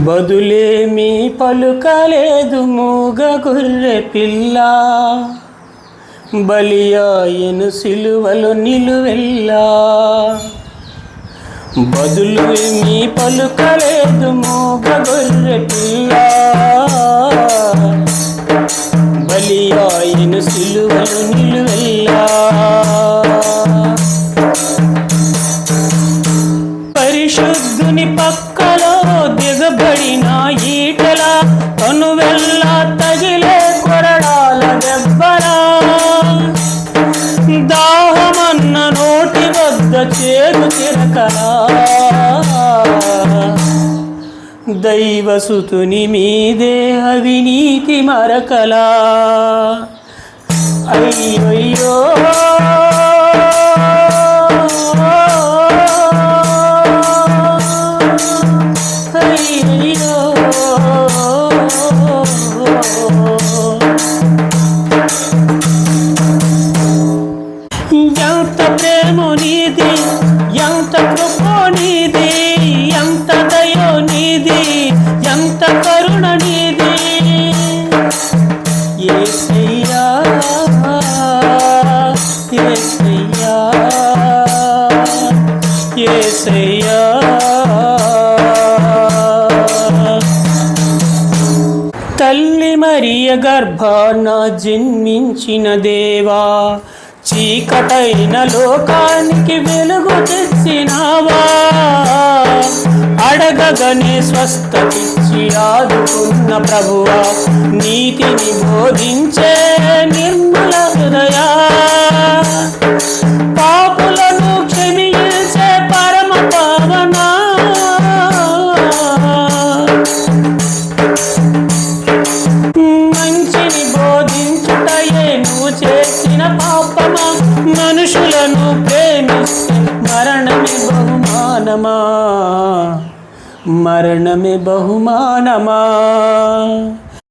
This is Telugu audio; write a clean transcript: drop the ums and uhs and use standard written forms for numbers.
బదులేమీ పలుకలేదు మూగ గొర్రె పిల్ల, బలియాయను సిలువలో నిలువెల్లా. బదులేమీ పలుకలేదు మూగ గొర్రె పిల్ల, బలియాయను సిలువలో నిలువెల్లా. పరిశుద్ధుని పక్కలో దిగబడిన ఈటల, కనువెల్లా తగిలే కొరడాల దెబ్బలా. దాహమన్న నోటి వద్ద చేదు చిరకలా, దైవసుతుని మీదే అవినీతి మరకలా. అయ్యయ్యో ఎంత ప్రేమో నీది, ఎంత కృపో నీది, ఎంత దయో నీది, ఎంత కరుణ నీది. యేసయ్యా యేసయ్యా యేసయ్యా. తల్లి మరియ గర్భాన జన్మించిన దేవా, చీకటైన లోకానికి వెలుగు తెచ్చినావా. అడగగనే స్వస్థతిచ్చి ఆదుకున్న ప్రభువా, నీతిని బోధించే నిర్మల హృదయా. పాపులను క్షమించే పరమ పావనా, మంచిని బోధించుటయే నువ్వు చేసిన పాపమా. మనుషులను ప్రేమిస్తే మరణమే బహుమానమా, మరణమే బహుమానమా.